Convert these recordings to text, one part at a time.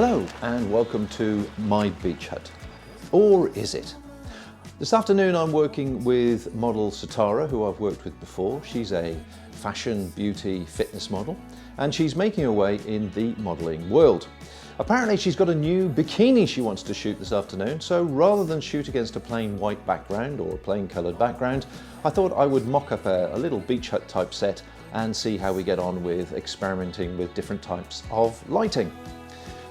Hello and welcome to my beach hut. Or is it? This afternoon I'm working with model Satara, who I've worked with before. She's a fashion, beauty, fitness model, and she's making her way in the modelling world. Apparently she's got a new bikini she wants to shoot this afternoon, so rather than shoot against a plain white background or a plain coloured background, I thought I would mock up a little beach hut type set and see how we get on with experimenting with different types of lighting.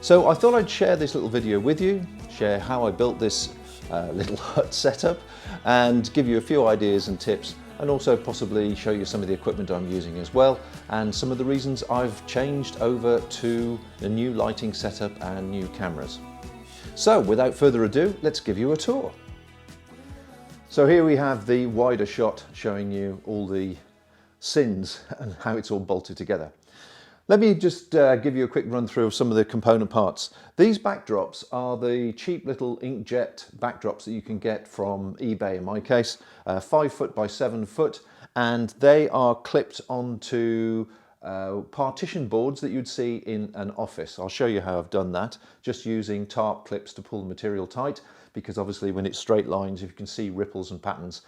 So I thought I'd share this little video with you, share how I built this little hut setup, and give you a few ideas and tips, and also possibly show you some of the equipment I'm using as well, and some of the reasons I've changed over to a new lighting setup and new cameras. So without further ado, let's give you a tour. So here we have the wider shot showing you all the sins and how it's all bolted together. Let me just give you a quick run through of some of the component parts. These backdrops are the cheap little inkjet backdrops that you can get from eBay in my case, 5 foot by 7 foot, and they are clipped onto partition boards that you'd see in an office. I'll show you how I've done that, just using tarp clips to pull the material tight, because obviously when it's straight lines, if you can see ripples and patterns,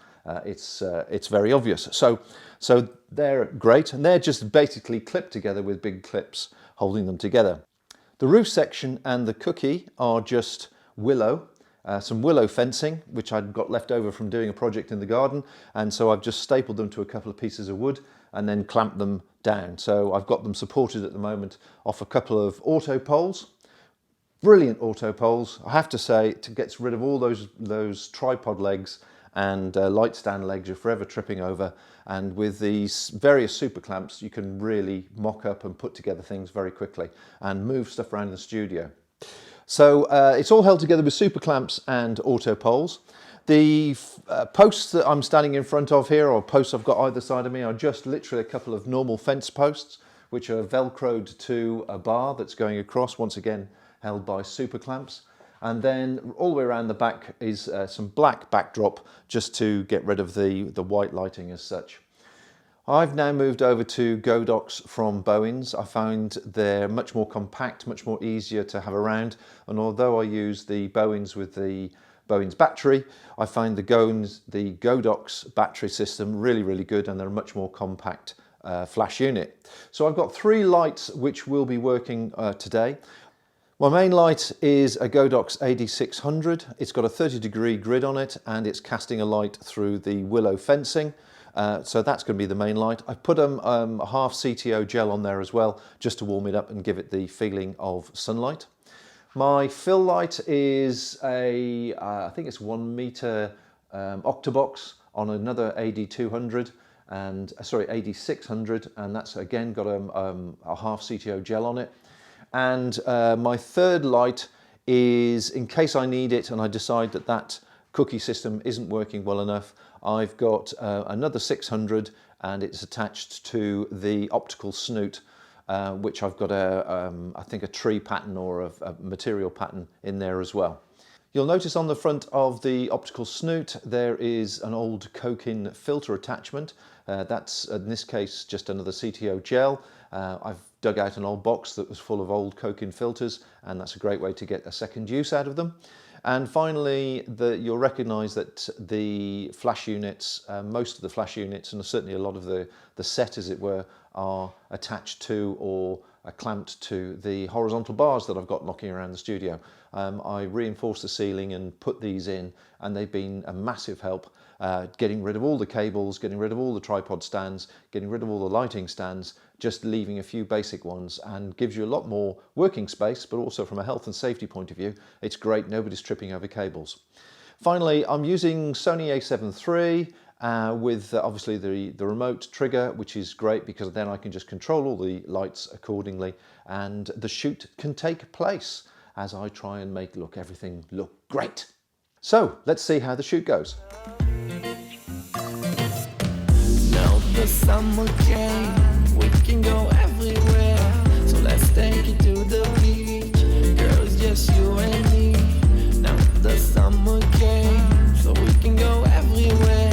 it's very obvious. So they're great, and they're just basically clipped together with big clips holding them together. The roof section and the cookie are just willow, some willow fencing, which I'd got left over from doing a project in the garden, and so I've just stapled them to a couple of pieces of wood and then clamped them down. So I've got them supported at the moment off a couple of autopoles. Brilliant autopoles, I have to say. It gets rid of all those tripod legs and light stand legs you're forever tripping over, and with these various super clamps you can really mock up and put together things very quickly and move stuff around in the studio. So it's all held together with super clamps and auto poles. The posts that I'm standing in front of here, or posts I've got either side of me, are just literally a couple of normal fence posts which are velcroed to a bar that's going across, once again held by super clamps. And then all the way around the back is some black backdrop, just to get rid of the white lighting as such. I've now moved over to Godox from Bowens. I found they're much more compact, much more easier to have around, and although I use the Bowens with the Bowens battery, I find the Godox battery system really good, and they're a much more compact flash unit. So I've got 3 lights which will be working today. My main light is a Godox AD600. It's got a 30-degree grid on it, and it's casting a light through the willow fencing. So that's going to be the main light. I've put a half CTO gel on there as well, just to warm it up and give it the feeling of sunlight. My fill light is I think it's 1 meter octabox on another AD200 and AD600, and that's again got a half CTO gel on it. And my third light is, in case I need it and I decide that cookie system isn't working well enough, I've got another 600, and it's attached to the optical snoot, which I've got I think a tree pattern or a material pattern in there as well. You'll notice on the front of the optical snoot there is an old coke-in filter attachment. That's in this case just another CTO gel. I've dug out an old box that was full of old coke-in filters, and that's a great way to get a second use out of them. And finally, you'll recognise that the flash units, most of the flash units, and certainly a lot of the set as it were, are attached to or clamped to the horizontal bars that I've got knocking around the studio. I reinforced the ceiling and put these in, and they've been a massive help, getting rid of all the cables, getting rid of all the tripod stands, getting rid of all the lighting stands, just leaving a few basic ones, and gives you a lot more working space, but also from a health and safety point of view, it's great, nobody's tripping over cables. Finally, I'm using Sony A7iii with obviously the remote trigger, which is great because then I can just control all the lights accordingly, and the shoot can take place as I try and make everything look great. So let's see how the shoot goes. Now the summer came, we can go everywhere, so let's take it to the beach. Girl, it's just you and me. Now the summer came, so we can go everywhere.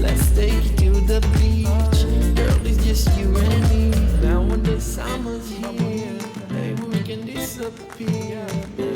Let's take it to the beach. Girl, it's just you and me. Now when the summer's here, maybe we can disappear. me.